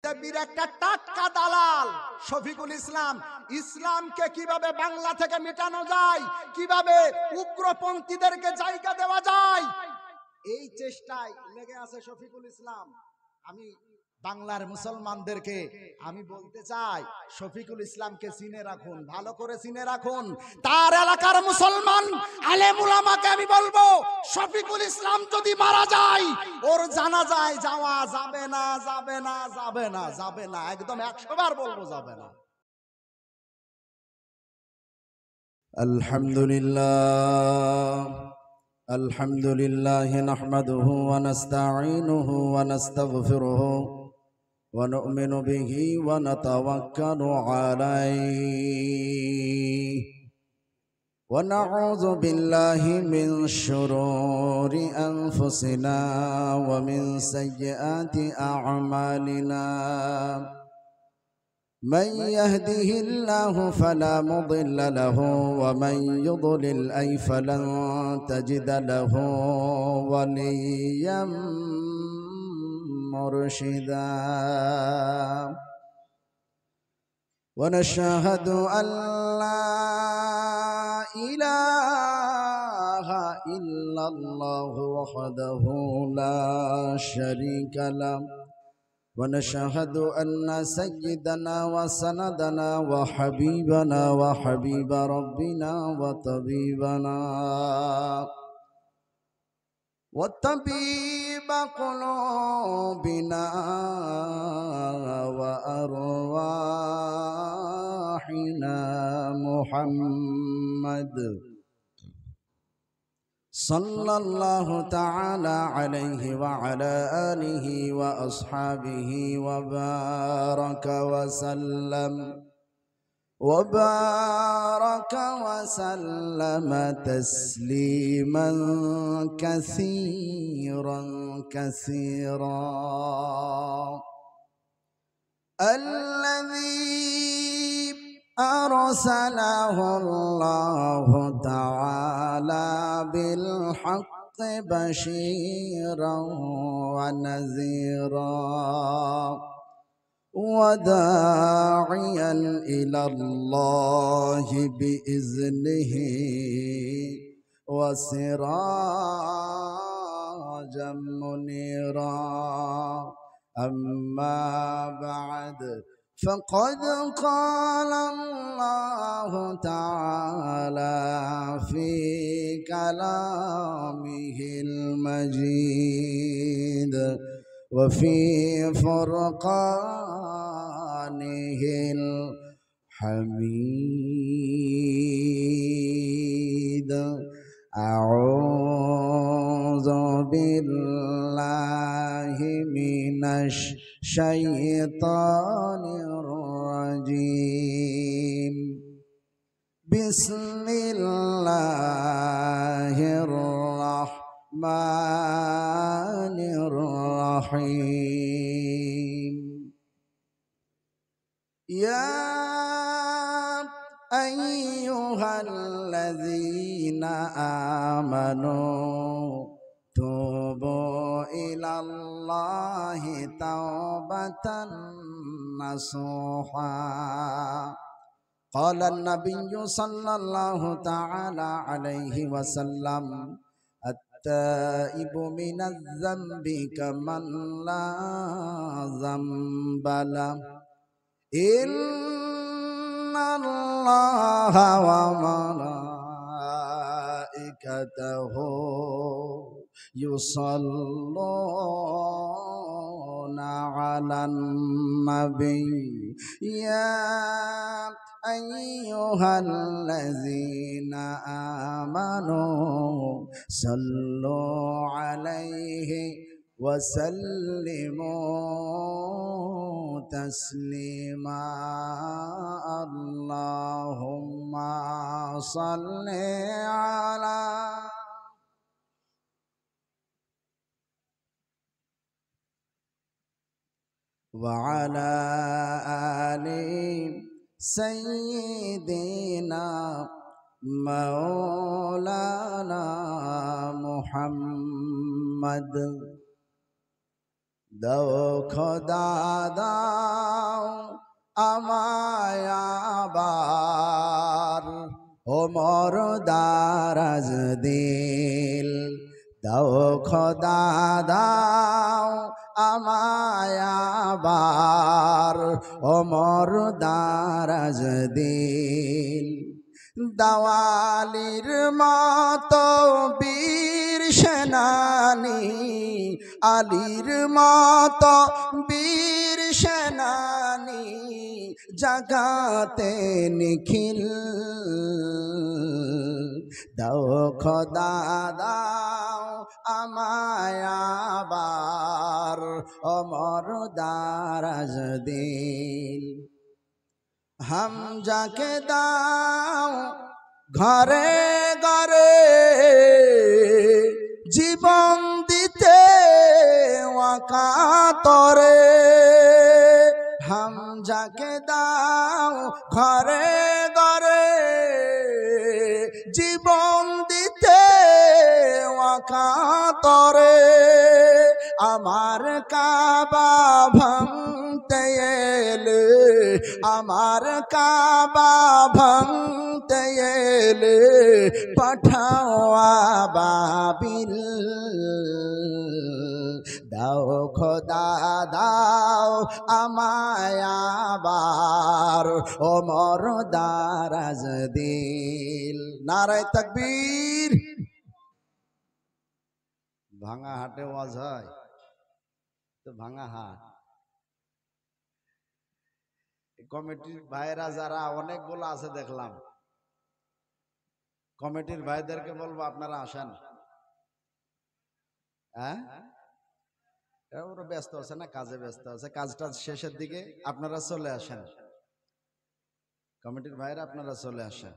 বিজেপির একটা টাটকা দালাল শফিকুল ইসলাম ইসলামকে কিভাবে বাংলা থেকে মেটানো যায়, কিভাবে উগ্রপন্থীদেরকে জায়গা দেওয়া যায়, এই চেষ্টায় লেগে আছে শফিকুল ইসলাম। আমি বাংলার মুসলমানদেরকে আমি বলতে চাই, শফিকুল ইসলামকে চিনে রাখুন, ভালো করে চিনে রাখুন। তার এলাকার মুসলমান আলেম উলামাকে আমি বলবো, শফিকুল ইসলাম যদি মারা যায় ওর জানাজায় যাওয়া যাবে না, যাবে না, যাবে না, যাবে না, একদম 100 বার বলবো যাবে না। আলহামদুলিল্লাহ আলহামদুলিল্লাহ নাহমাদুহু ওয়া নাস্তাঈনুহু ওয়া নাস্তাগফিরুহু ওয়া নু'মিনু বিহি ওয়া নাতাওয়াক্কালু আলাইহি ওয়া নাউযু বিল্লাহি মিন শুরুরি আনফুসিনা ওয়া মিন সাইয়্যাতি আ'মালিনা। من يهده الله فلا مضل له ومن يضلل أي فلن تجد له وليا مرشدا. ونشهد أن لا إله إلا الله وحده لا شريك له. ونشهد أن سيدنا وسندنا وحبيبنا وحبيب ربنا وطبيبنا وطبيب قلوبنا وأرواحنا محمد صلى الله تعالى عليه وعلى آله وأصحابه وبارك وسلم تسليما كثيرا كثيرا. الذي أرسله الله تعالى بالحق بشيرا ونذيرا وداعيا إلى الله بإذنه وسراجا منيرا. أما بعد، فقد قال الله تعالى في كلامه المجيد وفي فرقانه الحميد. أعوذ بالله من الشيطان الرجيم. بسم الله الرحمن الرحيم. يا أيها الذين آمنوا توبوا إلى الله توبة نصوحا. قال النبي صلى الله تعالى عليه وسلم: التائب من الذنب كمن لا ذنب له. إن الله وملائكته يصلون على النبي يا أيها الذين آمنوا صلوا عليه وسلموا تسليما. اللهم صل على وعلى آل سيدنا مولانا محمد. دو خدا دا আমায় আবার ওমর দারাজ দিল দাও খোদা দাও আমায় আবার ওমর দারাজ দিল দাওয়ালির মতো বীর সেনানী আলীর মতো বীর সেনানী জাগাতে নিখিল দাও খোদা দাও আমায় আবার ওমর দারাজ দিল হামজাকে দাও ঘরে ঘরে জীবন দিতে ওয়াকাতরে হামজাকে দাও ঘরে ঘরে জীবন দিতে ওয়াকাতরে আমার কাবা ভাঙতে এলে আমার কাবা ভাঙতে এলে পাঠাও আবাবিল দাও খোদা দাও আমায় আবার ওমর দারাজ দিল নারায়ে তাকবীর ভাঙা হাটে ওয়াজ হয় তো ভাঙা হাট কমিটির ভাইরা যারা অনেকগুলো আছে দেখলাম কমিটির ভাইদেরকে বলবো আপনারা আসেন হ্যাঁ ওরা ব্যস্ত আছে না কাজে ব্যস্ত আছে কাজটা শেষের দিকে আপনারা চলে আসেন কমিটির ভাইরা আপনারা চলে আসেন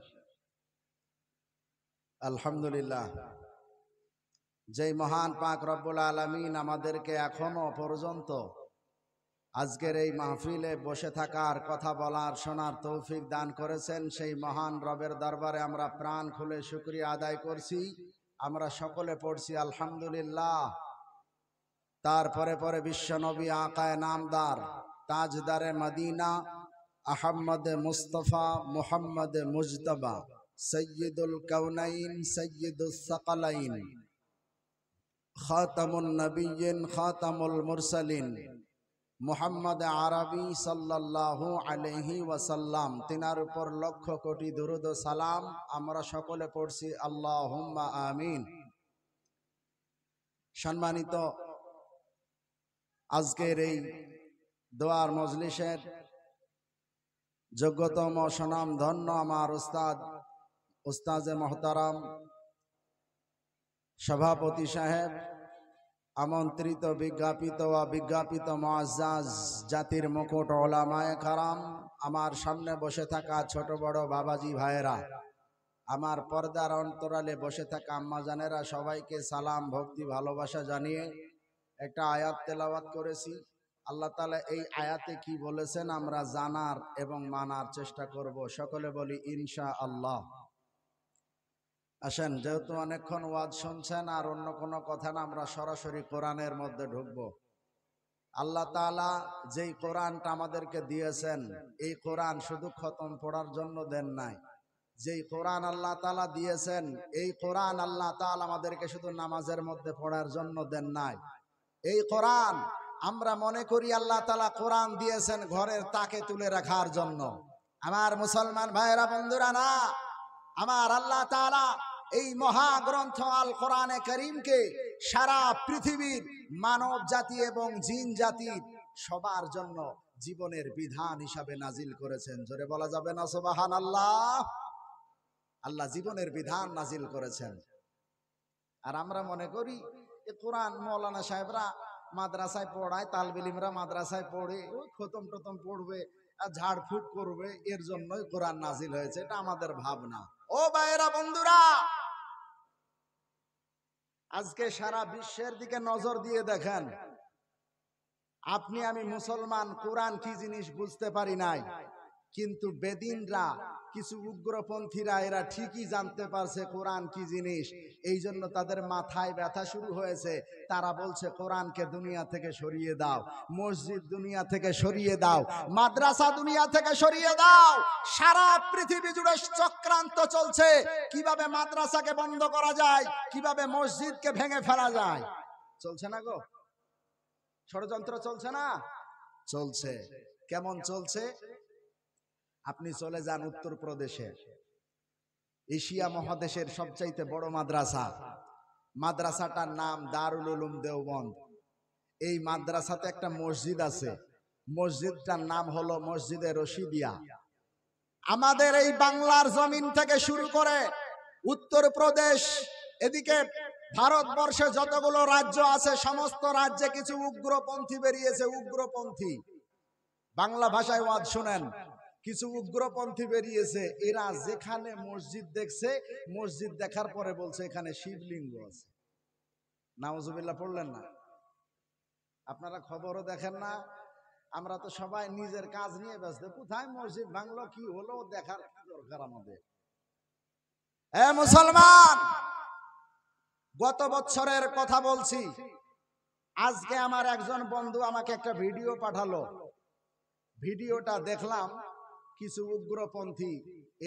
আলহামদুলিল্লাহ যেই মহান পাক রব্বুল আলামিন আমাদেরকে এখনো পর্যন্ত আজকের এই মাহফিলে বসে থাকার কথা বলার শোনার তৌফিক দান করেছেন সেই মহান রবের দরবারে আমরা প্রাণ খুলে শুকরিয়া আদায় করছি আমরা সকলে পড়ছি আলহামদুলিল্লাহ তারপরে পরে বিশ্ব নবী আকায়ে নামদার তাজদারে মদিনা আহমদ মুস্তফা মুহাম্মদ মুজতবা সৈয়দুল কাউনাইন সৈয়দুস সাকালাইন খাতামুন নবিয়্যিন খাতামুল মুরসালিন মুহাম্মদ আরবি সাল্লাল্লাহু আলাইহি ওয়াসাল্লাম তিনার উপর লক্ষ কোটি দরুদ ও সালাম আমরা সকলে পড়ছি আল্লাহুম্মা আমিন সম্মানিত আজকের এই দোয়ার মজলিসের যোগ্যতম সুনাম ধন্য আমার উস্তাজে মুহতারাম সভাপতি সাহেব আমন্ত্রিত বিজ্ঞাপিত ও বিজ্ঞাপিত মুআজ্জাজ জাতির মুকুট ওলামায়ে কারাম আমার সামনে বসে থাকা ছোট বড় বাবাজি ভাইয়েরা আমার পর্দার অন্তরালে বসে থাকা আম্মা জানেরা সবাইকে সালাম ভক্তি ভালোবাসা জানিয়ে একটা আয়াত তেলাওয়াত করেছি আল্লাহ তাআলা এই আয়াতে কি বলেছেন আমরা জানার এবং মানার চেষ্টা করব সকলে বলি ইনশাআল্লাহ আসেন যেহেতু অনেকক্ষণ ওয়াজ শুনছেন আর অন্য কোনো কথা না আমরা সরাসরি কোরআনের মধ্যে ঢুকব আল্লাহ তাআলা যেই কোরআনটা আমাদেরকে দিয়েছেন এই কোরআন শুধু খতম পড়ার জন্য দেন নাই যেই কোরআন আল্লাহ তাআলা দিয়েছেন এই কোরআন আল্লাহ তাআলা আমাদেরকে শুধু নামাজের মধ্যে পড়ার জন্য দেন নাই এই কোরআন আমরা মনে করি আল্লাহ তাআলা কোরআন দিয়েছেন ঘরের তাকে তুলে রাখার জন্য আমার মুসলমান ভাইরা বন্ধুরা না আমার আল্লাহ তাআলা এই মহাগ্রন্থ আল কোরআনে কারীমকে সারা পৃথিবীর মানব জাতি এবং জিন জাতির সবার জন্য জীবনের বিধান হিসাবে নাজিল করেছেন জোরে বলা যাবে না সুবহানাল্লাহ আল্লাহ জীবনের বিধান নাজিল করেছেন আর আমরা মনে করি এই কোরআন মাওলানা সাহেবরা মাদ্রাসায় পড়ায় তালবে ইলমরা মাদ্রাসায় পড়ে ওই খতম টতম পড়বে আর ঝাড়ফুঁক করবে এর জন্যই কোরআন নাজিল হয়েছে এটা আমাদের ভাবনা ও ভাইয়েরা বন্ধুরা আজকে সারা বিশ্বের দিকে নজর দিয়ে দেখেন আপনি আমি মুসলমান কোরআন কি জিনিস বুঝতে পারি নাই কিন্তু বেদিনরা, কিছু উগ্রপন্থীরা এরা ঠিকই জানতে পারছে কোরআন কি জিনিস, এই জন্য তাদের মাথায় ব্যথা শুরু হয়েছে। তারা বলছে কোরআনকে দুনিয়া থেকে সরিয়ে দাও, মসজিদ দুনিয়া থেকে সরিয়ে দাও, মাদ্রাসা দুনিয়া থেকে সরিয়ে দাও। সারা পৃথিবী জুড়ে চক্রান্ত চলছে কিভাবে মাদ্রাসাকে বন্ধ করা যায়, কিভাবে মসজিদকে ভেঙে ফেলা যায়। চলছে না গো, ষড়যন্ত্র চলছে না? চলছে। কেমন চলছে? আপনি চলে যান উত্তরপ্রদেশে, এশিয়া মহাদেশের সবচাইতে বড় মাদ্রাসা, মাদ্রাসাটার নাম দারুল উলুম দেওবন্দ। এই মাদ্রাসাতে একটা মসজিদ আছে, মসজিদটার নাম হলো মসজিদে রশিদিয়া। আমাদের এই বাংলার জমিন থেকে শুরু করে উত্তরপ্রদেশ, এদিকে ভারতবর্ষে যতগুলো রাজ্য আছে সমস্ত রাজ্যে কিছু উগ্রপন্থী বেরিয়েছে। উগ্রপন্থী, বাংলা ভাষায় ওয়াজ শুনেন, কিছু উগ্রপন্থী বেরিয়েছে। এরা যেখানে মসজিদ দেখছে, মসজিদ দেখার পরে বলছে এখানে শিবলিঙ্গ আছে। নাউজুবিল্লাহ পড়লেন না? আপনারা খবরও দেখেন না? আমরা তো সবাই নিজের কাজ নিয়ে ব্যস্ত। কোথায় মসজিদ ভাঙলো, কি হলো, দেখার কি দরকার আমাদের? এ মুসলমান, গত বছরের কথা বলছি। আজকে আমার একজন বন্ধু আমাকে একটা ভিডিও পাঠালো। ভিডিওটা দেখলাম, কিছু উগ্রপন্থী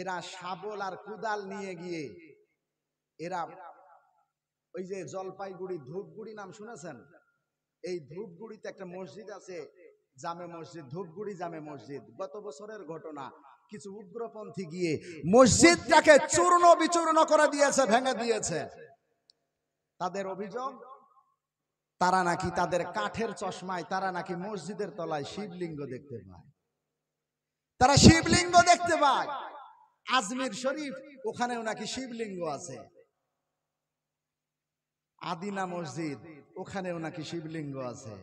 এরা শাবল আর কুদাল নিয়ে গিয়ে এরা ওই যে জলপাইগুড়ি ধূপগুড়ি নাম শুনেছেন? এই ধূপগুড়িতে একটা মসজিদ আছে, জামে মসজিদ, ধূপগুড়ি জামে মসজিদ। গত বছরের ঘটনা, কিছু উগ্রপন্থী গিয়ে মসজিদটাকে চূর্ণ বিচূর্ণ করে দিয়েছে, ভেঙে দিয়েছে। তাদের অভিযোগ, তারা নাকি তাদের কাঠের চশমায় তারা নাকি মসজিদের তলায় শিবলিঙ্গ দেখতে পায়। তারা শিবলিঙ্গ দেখতে পায়। আজমির শরীফ, ওখানেও নাকি শিবলিঙ্গ আছে। আদিনা মসজিদ, ওখানেও নাকি শিবলিঙ্গ আছে।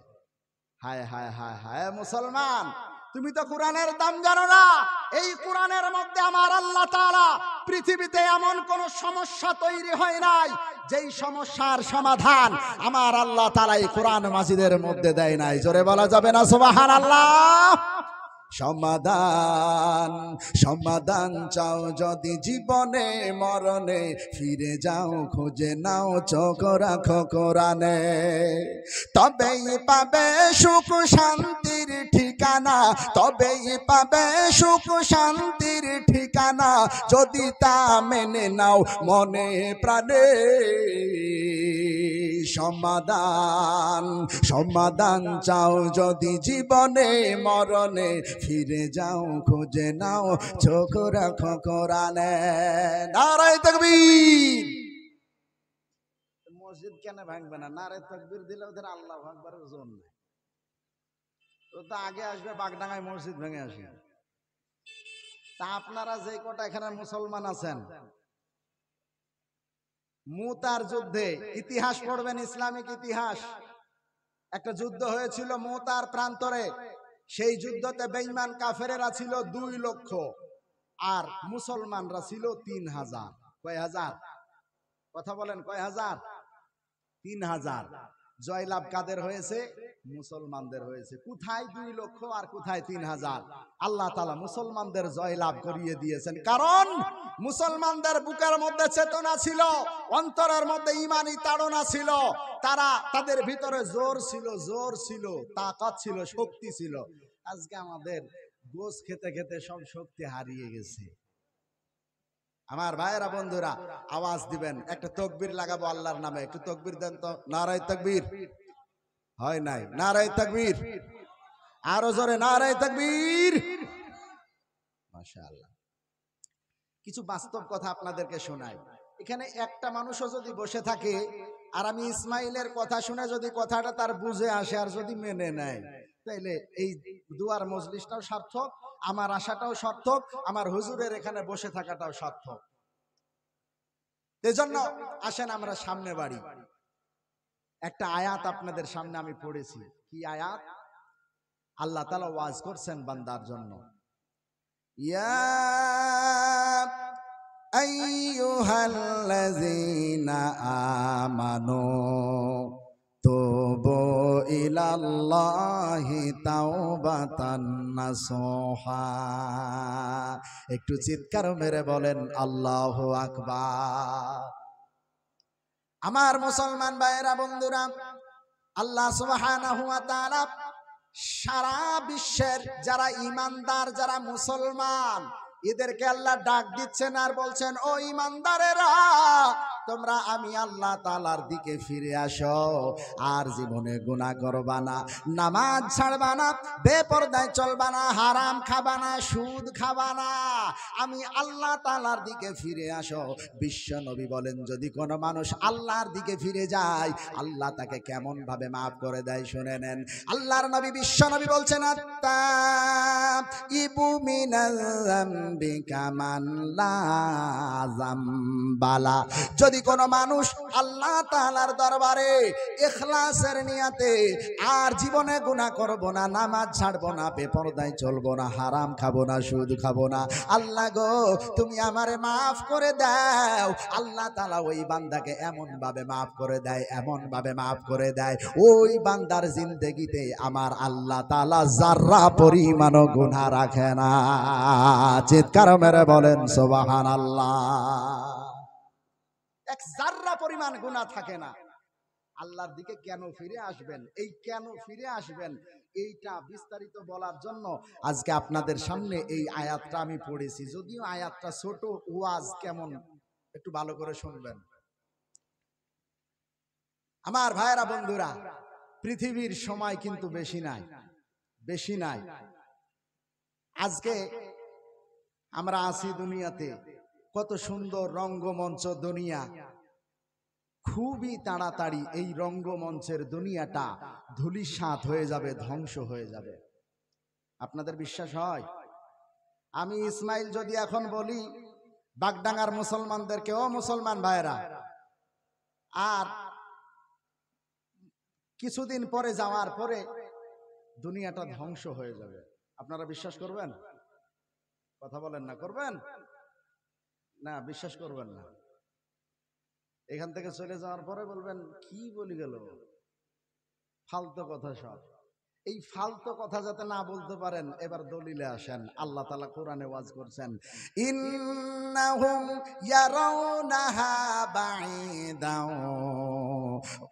হায় হায় হায় হায় মুসলমান, তুমি তো কোরআনের দাম জানো না। এই কোরআনের মধ্যে আমার আল্লাহ তাআলা পৃথিবীতে এমন কোন সমস্যা তৈরি হয় নাই যেই সমস্যার সমাধান আমার আল্লাহ তাআলা এই কোরআন মাজিদের মধ্যে দেয় নাই। জোরে বলা যাবে না সুবহানাল্লাহ? সমাধান, সমাধান চাও যদি জীবনে মরণে, ফিরে যাও খুঁজে নাও, চোখ রাখো কোরআনে, তবেই পাবে সুখ শান্তির ঠিকানা, তবেই পাবে সুখ শান্তির ঠিকানা, যদি তা মেনে নাও মনে প্রাণে। সমাধান, সমাধান চাও যদি জীবনে মরণে, ফিরে যাও খুঁজে নাও, চোখ রাখো কোরআনে। নারায়ে তাকবীর। মসজিদ কেন ভাঙবে না? নারায়ে তাকবীর দিলে ওদের আল্লাহু আকবারের জোর নেই। তো আগে আসবে বাগডাঙ্গায় মসজিদ ভেঙে আসে। তা আপনারা যে কটা এখানে মুসলমান আছেন, মুতার যুদ্ধে ইতিহাস পড়বেন, ইসলামিক ইতিহাস। একটা যুদ্ধ হয়েছিল মুতার প্রান্তরে। সেই যুদ্ধতে বেঈমান কাফেরেরা ছিল 2 লক্ষ আর মুসলমানরা ছিল 3000। কয় হাজার? কথা বলেন, কয় হাজার? 3000। জয়লাভ কাদের হয়েছে? মুসলমানদের হয়েছে। কোথায় 2 লক্ষ আর কোথায় 3000? আল্লাহ তাআলা মুসলমানদের জয়লাভ করিয়ে দিয়েছেন, কারণ মুসলমানদের বুকের মধ্যে চেতনা ছিল, অন্তরের মধ্যে ঈমানি তাড়না ছিল, তারা তাদের ভিতরে জোর ছিল, জোর ছিল, তাকাত ছিল, শক্তি ছিল। আজকে আমাদের গোশ খেতে খেতে সব শক্তি হারিয়ে গেছে। আমার ভাইয়েরা, বন্ধুরা, আওয়াজ দিবেন, একটা তাকবীর লাগাবো আল্লাহর নামে। একটু তাকবীর দেন তো। নারায়ে তাকবীর। হয় নাই? নারায়ে তাকবীর। আরো জোরে নারায়ে তাকবীর। মাশাআল্লাহ। কিছু বাস্তব কথা আপনাদেরকে শোনাই। এখানে একটা মানুষও যদি বসে থাকে আর আমি ইসমাইলের কথা শুনে যদি কথাটা তার বুঝে আসে আর যদি মেনে নেয়, তাইলে এই দুয়ার মজলিসটাও সার্থক, আমার আশাটাও সার্থক, আমার হুজুরের এখানে বসে থাকাটাও সার্থক। এজন্য আসেন আমরা সামনে বাড়ি। একটা আয়াত আপনাদের সামনে আমি পড়েছি। কি আয়াত? আল্লাহ তাআলা ওয়াজ করছেন বান্দার জন্য। ইয়া আইয়ুহাল্লাযীনা আমানু তুবু ইলাল্লাহি তাওবাতান নাসুহা। একটু চিৎকার মেরে বলেন আল্লাহু আকবার। আমার মুসলমান ভাইয়েরা, বন্ধুরা, আল্লাহ সুবহানাহু ওয়া তাআলা সারা বিশ্বের যারা ঈমানদার, যারা মুসলমান, এদেরকে আল্লাহ ডাক দিচ্ছেন আর বলছেন, ও ঈমানদারেরা, তোমরা আমি আল্লাহ তাআলার দিকে ফিরে আসো, আর জীবনে গুনাহ করবা না, নামাজ ছাড়বা না, বেপরদায় চলবা না, হারাম খাবা না, সুদ খাবা না, আমি আল্লাহ তাআলার দিকে ফিরে আসো। বিশ্ব নবী বলেন, যদি কোনো মানুষ আল্লাহর দিকে ফিরে যায়, আল্লাহ তাকে কেমন ভাবে মাফ করে দেয় শুনে নেন। আল্লাহর নবী বিশ্ব নবী বলছেন, আত্তাইবু মিনাল যামবি কামান লা যামবালা। যদি কোনো মানুষ আল্লাহ তাআলার দরবারে ইখলাসের নিয়তে আর জীবনে গুনাহ করব না, নামাজ ছাড়বো না, বেপরদায় চলবো না, হারাম খাবো না, সুদ খাবো না, আল্লাহ গো তুমি আমারে মাফ করে দাও, আল্লাহ তাআলা ওই বান্দাকে এমন ভাবে মাফ করে দেয়, এমন ভাবে মাফ করে দেয়, ওই বান্দার জিন্দেগিতে আমার আল্লাহ তাআলা যারা পরিমাণও গুনাহ রাখে না। চিৎকার মেরে বলেন সুবহানাল্লাহ। এক জাররা পরিমাণ গুনাহ থাকে না। আল্লাহর দিকে কেন ফিরে আসবেন, এই কেন ফিরে আসবেন, এইটা বিস্তারিত বলার জন্য আজকে আপনাদের সামনে এই আয়াতটা আমি পড়েছি। যদিও আয়াতটা ছোট, ওয়াজ কেমন একটু ভালো করে শুনবেন। আমার ভাইরা, বন্ধুরা, পৃথিবীর সময় কিন্তু বেশি নাই, বেশি নাই। আজকে আমরা আছি দুনিয়াতে, কত সুন্দর রঙ্গমঞ্চ দুনিয়া, খুবই তাড়াতাড়ি এই রঙ্গমঞ্চের দুনিয়াটা ধূলিসাৎ হয়ে যাবে, ধ্বংস হয়ে যাবে। আপনাদের বিশ্বাস হয়? আমি ইসমাইল যদি এখন বলি বাগডাঙ্গার মুসলমানদেরকে, ও মুসলমান ভাইরা, আর কিছুদিন পরে যাওয়ার পরে দুনিয়াটা ধ্বংস হয়ে যাবে, আপনারা বিশ্বাস করবেন? কথা বলেন না, করবেন না? বিশ্বাস করবেন না? এখান থেকে চলে যাওয়ার পরে বলবেন কি বলি গেল, ফালতু কথা সব। এই ফালতু কথা যাতে না বলতে পারেন, এবার দলিলে আসেন। আল্লাহ তাআলা কোরআনে ওয়াজ করছেন, ইন্নাহুম ইয়ারাউনাহা বাঈদাও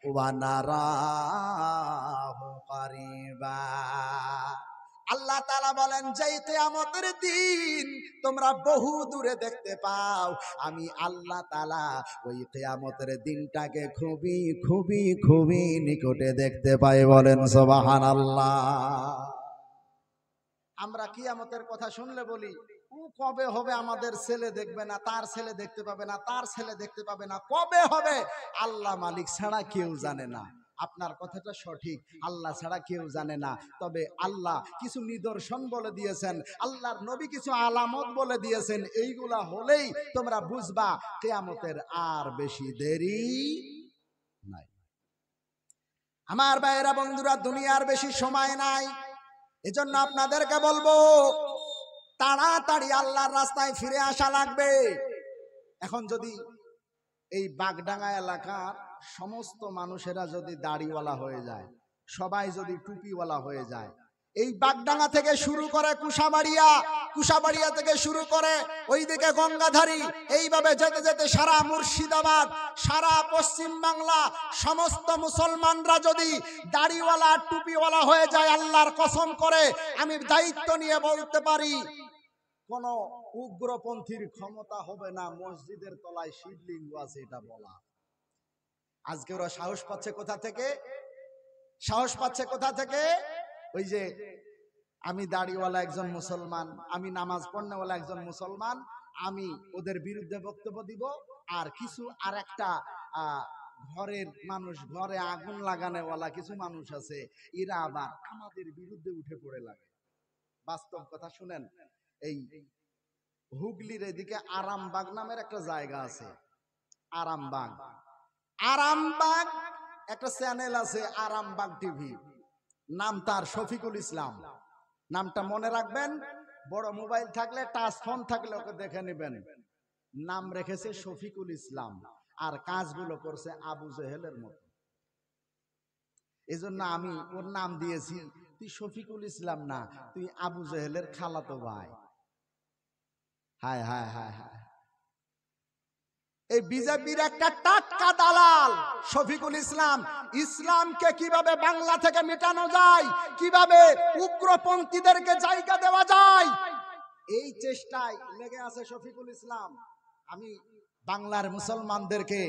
ওয়া নারাহু কারিবা। আল্লাহ তাআলা বলেন, যেই কিয়ামতের দিন তোমরা বহু দূরে দেখতে পাও, আমি আল্লাহ তাআলা ওই কিয়ামতের দিনটাকে খুবই খুবই খুবই নিকটে দেখতে পাই। বলেন সুবহানাল্লাহ। আমরা কিয়ামতের কথা শুনলে বলি, ও কবে হবে, আমাদের ছেলে দেখবে না, তার ছেলে দেখতে পাবে না, তার ছেলে দেখতে পাবে না, কবে হবে? আল্লাহ মালিক ছাড়া কেউ জানে না। আপনার কথাটা সঠিক, আল্লাহ ছাড়া কেউ জানে না। তবে আল্লাহ কিছু নিদর্শন বলে দিয়েছেন, আল্লাহর নবী কিছু আলামত বলে দিয়েছেন, এইগুলা হলেই তোমরা বুঝবা কিয়ামতের আর বেশি দেরি নাই। আমার ভাইয়েরা, বন্ধুরা, দুনিয়ার বেশি সময় নাই। এজন্য আপনাদেরকে বলবো, তাড়াতাড়ি আল্লাহর রাস্তায় ফিরে আসা লাগবে। এখন যদি এই বাগডাঙ্গা এলাকার সমস্ত মানুষেরা যদি দাড়িওয়ালা হয়ে যায়, সবাই যদি টুপিওয়ালা হয়ে যায়, এই বাগডাঙ্গা থেকে শুরু করে কুশাবাড়িয়া থেকে শুরু করে ওইদিকে গঙ্গাধারী, এইভাবে যেতে যেতে সারা মুর্শিদাবাদ, সারা পশ্চিম বাংলা, সমস্ত মুসলমানরা যদি দাড়িওয়ালা টুপিওয়ালা হয়ে যায়, আল্লাহর কসম করে আমি দায়িত্ব নিয়ে বলতে পারি, কোন উগ্রপন্থীর ক্ষমতা হবে না মসজিদের তলায় শিবলিঙ্গ আছে এটা বলা। আজকে ওরা সাহস পাচ্ছে কোথা থেকে? সাহস পাচ্ছে কোথা থেকে? ওই যে আমি দাড়িওয়ালা একজন মুসলমান, আমি নামাজ পড়নেওয়ালা একজন মুসলমান, আমি ওদের বিরুদ্ধে বক্তব্য দিব, আর কিছু আর একটা ঘরের মানুষ, ঘরে আগুন লাগানোওয়ালা কিছু মানুষ আছে, এরা আবার আমাদের বিরুদ্ধে উঠে পড়ে লাগে। বাস্তব কথা শুনেন, এই হুগলির এদিকে আরামবাগ নামের একটা জায়গা আছে, আরামবাগ একটা চ্যানেল আছে, আরামবাগ টিভি, নাম তার শফিকুল ইসলাম। নামটা মনে রাখবেন, বড় মোবাইল থাকলে, টাচ ফোন থাকলে ওকে দেখে নেবেন। নাম রেখেছে শফিকুল ইসলাম, আর কাজগুলো করছে আবু জেহেলের মতো। এই জন্য আমি ওর নাম দিয়েছি, তুই শফিকুল ইসলাম না, তুই আবু জেহেলের খালাতো ভাই। হায় হায় হায় হায়। এই বিজেপির একটা টাটকা দালাল শফিকুল ইসলাম ইসলামকে কিভাবে বাংলা থেকে মিটানো যায়, কিভাবে উগ্রপন্থীদেরকে জায়গা দেওয়া যায়, এই চেষ্টায় লেগে আছে শফিকুল ইসলাম। আমি বাংলার মুসলমানদেরকে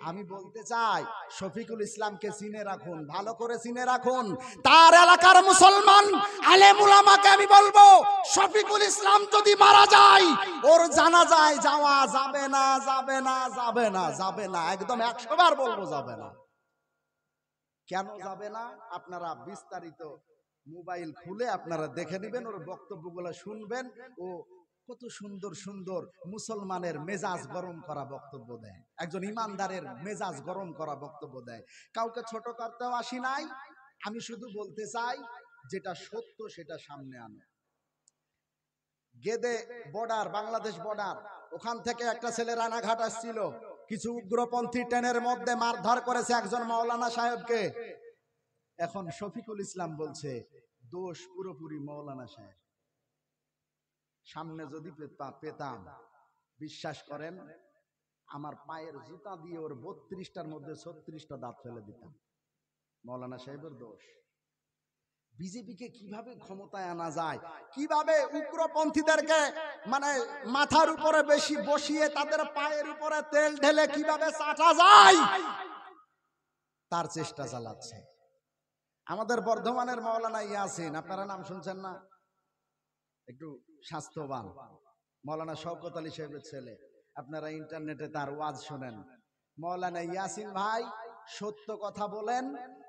আমি বলতে চাই, শফিকুল ইসলামকে চিনে রাখুন, ভালো করে চিনে রাখুন। তার এলাকার মুসলমান আলেম উলামাকে আমি বলবো, শফিকুল ইসলাম যদি মারা যায়, ওর জানাজায় যাওয়া যাবে না, যাবে না, যাবে না, যাবে না, একদম 100 বার বলবো যাবে না। কেন যাবে না? আপনারা বিস্তারিত মোবাইল খুলে আপনারা দেখে নেবেন, ওর বক্তব্যগুলো শুনবেন। ও কত সুন্দর সুন্দর মুসলমানের মেজাজ গরম করা বক্তব্য দেয়, একজন ইমানদারের মেজাজ গরম করা বক্তব্য দেয়। কাউকে ছোট করতেও আসি নাই, আমি শুধু বলতে চাই যেটা সত্য সেটা সামনে আনো। গেদে বর্ডার, বাংলাদেশ বর্ডার, ওখান থেকে একটা ছেলে রানাঘাট আসছিল, কিছু উগ্রপন্থী ট্রেনের মধ্যে মারধর করেছে একজন মাওলানা সাহেবকে। এখন শফিকুল ইসলাম বলছে দোষ পুরোপুরি মাওলানা সাহেব। সামনে যদি পেতাম, বিশ্বাস করেন আমার পায়ের জুতা দিয়ে ওর 32টার মধ্যে 36টা দাঁত ফেলে দিতাম। মাওলানা সাহেবের দোষ। বিজেপিকে কিভাবে ক্ষমতায় আনা যায়, কিভাবে উগ্রপন্থীদেরকে মানে মাথার উপরে বেশি বসিয়ে তাদের পায়ের উপরে তেল ঢেলে কিভাবে চাটা যায়, তার চেষ্টা চালাচ্ছে। আমাদের বর্ধমানের মাওলানা ইয়াসিন, আপনারা নাম শুনছেন না? একটু স্বাস্থ্যবান মাওলানা শওকত আলী সাহেবের ছেলে, আপনারা ইন্টারনেটে তার ওয়াজ শোনেন। মাওলানা ইয়াসিন ভাই সত্য কথা বলেন,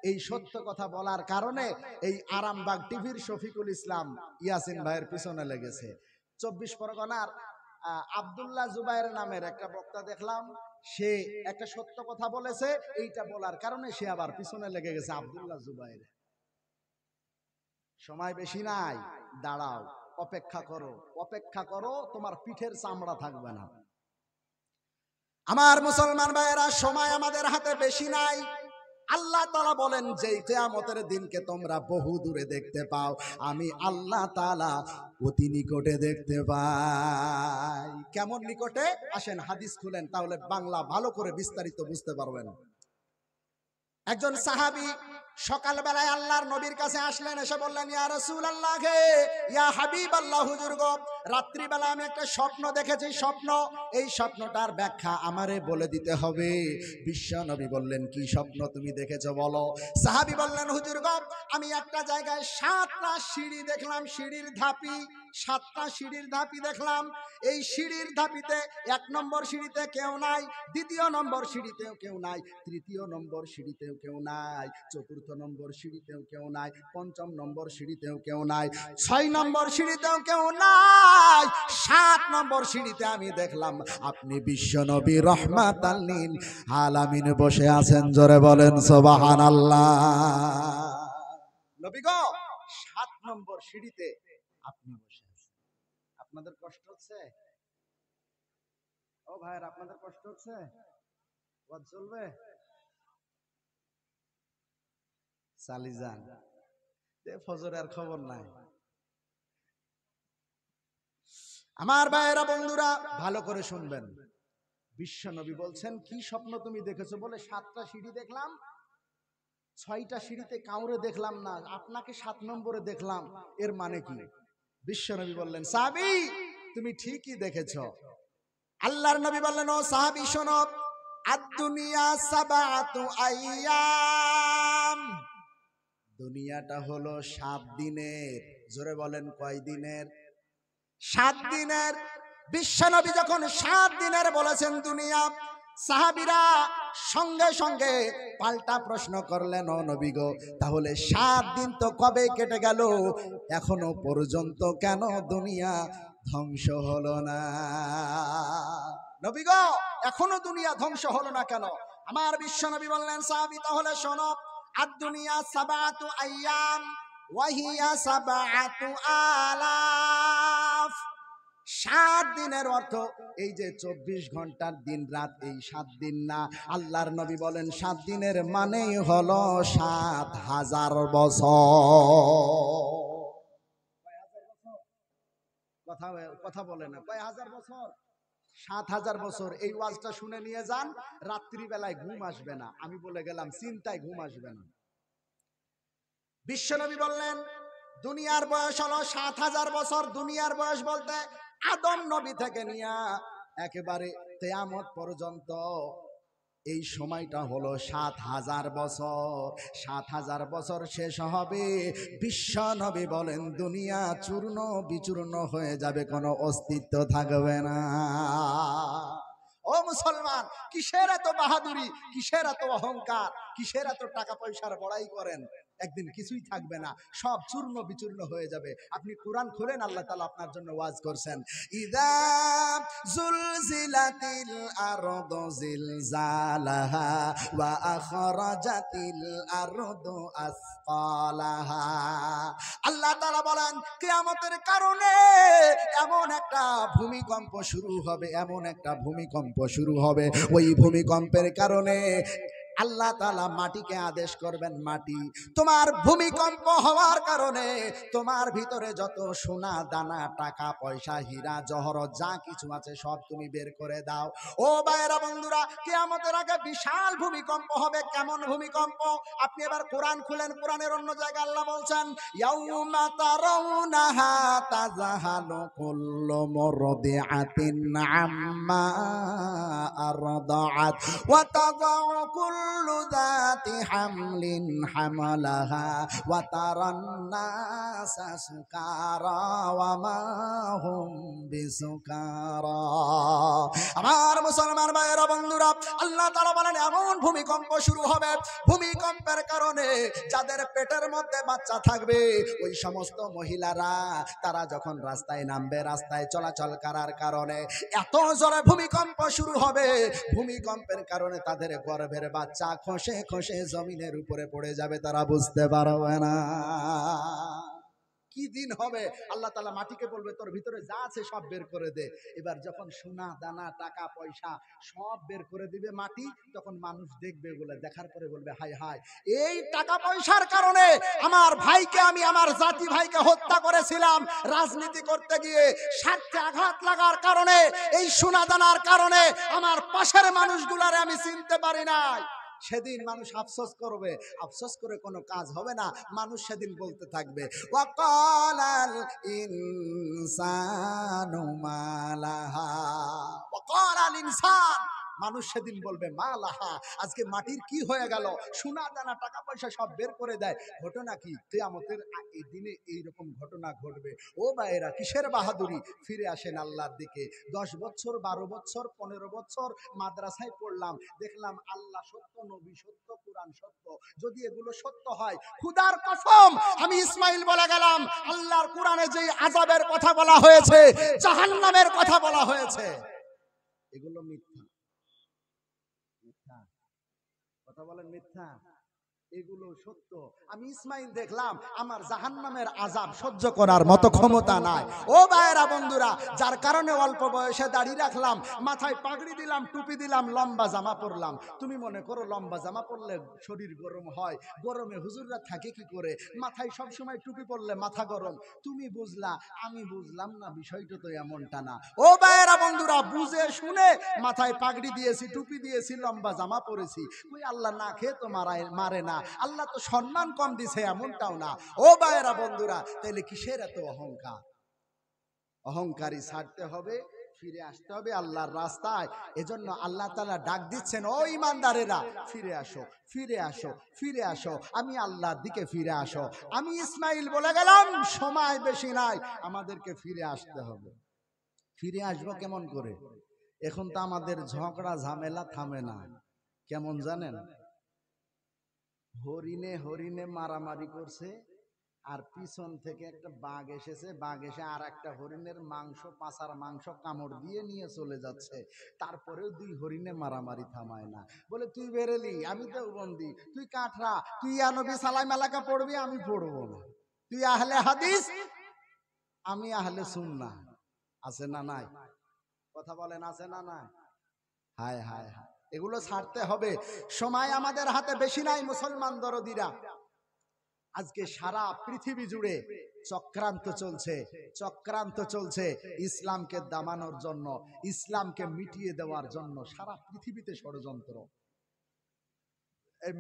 এই সত্য কথা বলার কারণে এই আরামবাগ টিভির শফিকুল ইসলাম ইয়াসিন ভাইয়ের পিছনে লেগেছে। 24 পরগনার আব্দুল্লাহ জুবাইর নামের একটা বক্তা দেখলাম, সে একটা সত্য কথা বলেছে, এইটা বলার কারণে সে আবার পিছনে লেগে গেছে আব্দুল্লাহ জুবাইর। সময় বেশি নাই, দাঁড়াও, অপেক্ষা করো, অপেক্ষা করো, তোমার পিঠের চামড়া থাকবে না। আমার মুসলমান ভাইয়েরা, সময় আমাদের হাতে বেশি নাই। আল্লাহ তাআলা বলেন যে কিয়ামতের দিনকে তোমরা বহু দূরে দেখতে পাও, আমি আল্লাহ তাআলা অতি নিকটে দেখতে পাই। কেমন নিকটে? আসেন হাদিস খুলেন, তাহলে বাংলা ভালো করে বিস্তারিত বুঝতে পারবেন। একজন সাহাবী সকালবেলায় আল্লাহর নবীর কাছে আসলেন, এসে বললেন, ইয়া রাসূলুল্লাহ হে, ইয়া হাবিবাল্লাহ, হুজুর গো, রাত্রিবেলা আমি একটা স্বপ্ন দেখেছি, স্বপ্ন, এই স্বপ্নটার ব্যাখ্যা আমারে বলে দিতে হবে। বিশ্ব নবী বললেন, কি স্বপ্ন তুমি দেখেছো বলো? সাহাবী বললেন, হুজুর গো, আমি একটা জায়গায় 7টা সিঁড়ি দেখলাম, সিঁড়ির ধাপি, 7টা সিঁড়ির ধাপি দেখলাম। এই সিঁড়ির ধাপিতে 1 নম্বর সিঁড়িতে কেউ নাই, 2য় নম্বর সিঁড়িতেও কেউ নাই, 3য় নম্বর সিঁড়িতেও কেউ নাই, 4র্থ নম্বর সিঁড়িতেও কেউ নাই, 5ম নম্বর সিঁড়িতেও কেউ নাই, 6 নম্বর সিঁড়িতেও কেউ নাই, 7 নম্বর সিঁড়িতে আমি দেখলাম আপনি বিশ্ব নবী রহমাতাল লিল আলামিন বসে আছেন। জোরে বলেন সুবহানাল্লাহ। নবী গো, 7 নম্বর সিঁড়িতে আপনি বসে আছেন। আপনাদের কষ্ট হচ্ছে? ও ভাইয়ের, আপনাদের কষ্ট হচ্ছে? ওয়াজ চলবে? চালি যান, ফজরের খবর নাই। আমার ভাইয়েরা, বন্ধুরা, ভালো করে শুনবেন। বিশ্ব নবী বলছেন, কি স্বপ্ন তুমি দেখেছো? বলে 7টা সিঁড়ি দেখলাম, 6টা সিঁড়িতে কাউরে দেখলাম না, আপনাকে 7 নম্বরে দেখলাম, এর মানে কি? বিশ্ব নবী বললেন, সাহাবী তুমি ঠিকই দেখেছো। আল্লাহর নবী বললেন, ও সাহাবী শোনো, আদ-দুনিয়া সাবাতু আইয়াম, দুনিয়াটা হলো 7 দিনের। জোরে বলেন কয় দিনের? 7 দিনের। বিশ্ব নবী যখন 7 দিনের বলেছেন দুনিয়া, সাহাবীরা সঙ্গে সঙ্গে পাল্টা প্রশ্ন করলেন, ও নবী গো, তাহলে 7 দিন তো কবে কেটে গেল, এখনো পর্যন্ত কেন দুনিয়া ধ্বংস হলো না? নবী গো, এখনো দুনিয়া ধ্বংস হলো না কেন? আমার বিশ্ব নবী বললেন, সাহাবী তাহলে শোনো, আদ-দুনিয়া সাবাতু আইয়াম ওয়া হিয়া সাবাতু আলাফ, 7 দিনের অর্থ এই যে 24 ঘন্টার দিন রাত, এই 7 দিন না। আল্লাহর নবী বলেন 7 দিনের মানেই হলো 7000 বছর। কথা বলে না, কয় হাজার বছর? 7000 বছর। এই ওয়াজটা শুনে নিয়ে যান, রাত্রিবেলায় ঘুম আসবে না। আমি বলে গেলাম চিন্তায় ঘুম আসবে না। বিশ্বনবী বললেন দুনিয়ার বয়স হলো 7000 বছর। দুনিয়ার বয়স বলতে আদম নবী থেকে নিয়ে একেবারে কিয়ামত পর্যন্ত এই সময়টা হলো 7000 বছর। 7000 বছর শেষ হবে, বিশ্ব নবী বলেন দুনিয়া চূর্ণ বিচূর্ণ হয়ে যাবে, কোনো অস্তিত্ব থাকবে না। ও মুসলমান, কিসের এত বাহাদুরি, কিসের এত অহংকার, কিসের এত টাকা পয়সার বড়াই করেন? একদিন কিছুই থাকবে না, সব চূর্ণ বিচূর্ণ হয়ে যাবে। আপনি কোরআন খুলেন, আল্লাহ তাআলা আপনার জন্য ওয়াজ করছেন, ইযা জুলজিলাতিল আরদু জিলজালাহা ওয়া আখরাজাতিল আরদু আসকালাহা। আল্লাহ তাআলা বলেন কিয়ামতের কারণে এমন একটা ভূমিকম্প শুরু হবে, এমন একটা ভূমিকম্প শুরু হবে। ওই ভূমিকম্পের কারণে আল্লাহ তাআলা মাটিকে আদেশ করবেন, মাটি তোমার ভূমিকম্প হওয়ার কারণে তোমার ভিতরে যত সোনা দানা টাকা পয়সা হীরা জহরত যা কিছু আছে সব তুমি বের করে দাও। ও ভাইয়েরা বন্ধুরা, কিয়ামতের আগে বিশাল ভূমিকম্প হবে। কেমন ভূমিকম্প? আপনি এবার কোরআন খুলেন, কোরআনের অন্য জায়গায় আল্লাহ বলছেন ইয়াউমা তারাউনাহা তাযহালু কুল্লু মুরদিআতিন আম্মা আরদাআত ওয়া তাযাউ কুল্লু যাতি হামলিন হামালাহা ওয়া তারান নাসা সুকারা ওয়া মা হুম বিসুকারা। আমার মুসলমান ভাইয়েরা বন্ধুরা, আল্লাহ তাআলা বলেন এমন ভূমিকম্প শুরু হবে, ভূমিকম্পের কারণে যাদের পেটের মধ্যে বাচ্চা থাকবে ওই সমস্ত মহিলারা তারা যখন রাস্তায় নামবে, রাস্তায় চলাচল করার কারণে এত জোরে ভূমিকম্প শুরু হবে, ভূমিকম্পের কারণে তাদের গর্ভের বাচ্চা খসে খসে জমিনের উপরে পড়ে যাবে, তারা বুঝতে পারবে না। কি দিন হবে! আল্লাহ তাআলা মাটিকে বলবে তোর ভিতরে যা আছে সব বের করে দে। এবার যখন সোনা দানা টাকা পয়সা সব বের করে দিবে মাটি, তখন মানুষ দেখবে, বলে দেখার পরে বলবে হায় হায়, এই টাকা পয়সার কারণে আমার ভাইকে, আমি আমার জাতি ভাইকে হত্যা করেছিলাম রাজনীতি করতে গিয়ে, স্বার্থে আঘাত লাগার কারণে, এই সোনা দানার কারণে আমার পাশের মানুষগুলারে আমি চিনতে পারি নাই। সেদিন মানুষ আফসোস করবে, আফসোস করে কোনো কাজ হবে না। মানুষ সেদিন বলতে থাকবে ওয়াকালাল ইনসানু মালাহা, ওয়াকালাল ইনসান, মানুষ সেদিন বলবে মালাহা, আজকে মাটির কি হয়ে গেল? সোনা দানা টাকা পয়সা সব বের করে দেয়। ঘটনা কি? কিয়ামতের এই দিনে এইরকম ঘটনা ঘটবে। ও ভাইয়েরা, কিসের বাহাদুরি? ফিরে আসেন আল্লাহর দিকে। 10 বছর 12 বছর 15 বছর মাদ্রাসায় পড়লাম, দেখলাম আল্লাহ সত্য, নবী সত্য, কোরআন সত্য। যদি এগুলো সত্য হয়, খোদার কসম আমি ইসমাইল বলে গেলাম, আল্লাহর কোরআনে যে আযাবের কথা বলা হয়েছে, জাহান্নামের কথা বলা হয়েছে, এগুলো মিথ্যা। মিথ্যা কথা বলেন, মিথ্যা। এগুলো সত্য। আমি ইসমাইল দেখলাম, আমার জাহান্নামের আযাব সহ্য করার মতো ক্ষমতা নাই। ও ভাইয়েরা বন্ধুরা, যার কারণে অল্প বয়সে দাড়ি রাখলাম, মাথায় পাগড়ি দিলাম, টুপি দিলাম, লম্বা জামা পরলাম। তুমি মনে করো লম্বা জামা পরলে শরীর গরম হয়? গরমে হুজুররা থাকে কি করে? মাথায় সব সময় টুপি পরলে মাথা গরম। তুমি বুঝলা, আমি বুঝলাম না, বিষয়টা তো এমনটা না। ও ভাইয়েরা বন্ধুরা, বুঝে শুনে মাথায় পাগড়ি দিয়েছি, টুপি দিয়েছি, লম্বা জামা পরেছি। ওই আল্লাহ না খেয়ে তো মারে না, আল্লাহ তো সম্মান কম দিছে এমনটাও না। ও ভাইয়েরা বন্ধুরা, তাহলে কিসের এত অহংকার? অহংকারী ছাড়তে হবে, ফিরে আসতে হবে আল্লাহর রাস্তায়। এজন্য আল্লাহ তাআলা ডাক দিচ্ছেন, ও ঈমানদারেরা ফিরে আসো, ফিরে আসো, ফিরে আসো, আমি আল্লাহর দিকে ফিরে আসো। আমি ইসমাইল বলে গেলাম, সময় বেশি নাই, আমাদেরকে ফিরে আসতে হবে। ফিরে আসবো কেমন করে? এখন তো আমাদের ঝগড়া ঝামেলা থামে না। কেমন জানেন? হরিণে হরিণে মারামারি করছে, আর পিছন থেকে একটা বাঘ এসেছে, বাঘ এসে আর একটা হরিণের মাংস, পাছার মাংস কামড় দিয়ে নিয়ে চলে যাচ্ছে। তারপরেও দুই হরিণে মারামারি থামায় না। বলে তুই বেরেলি, আমি তো বন্দি, তুই কাঠরা, তুই নবী সালাম আলাইকা পড়বি, আমি পড়বো না। তুই আহলে হাদিস, আমি আহলে সুন্নাহ। আছে না নাই? কথা বলেন, আছে না নাই? হায় হায় হায়, এগুলো ছাড়তে হবে। সময় আমাদের হাতে বেশি নাই মুসলমান দরদিরা। আজকে সারা পৃথিবী জুড়ে চক্রান্ত চলছে ইসলামকে দামানোর জন্য, ইসলামকে মিটিয়ে দেওয়ার জন্য। সারা পৃথিবীতে ষড়যন্ত্র। এই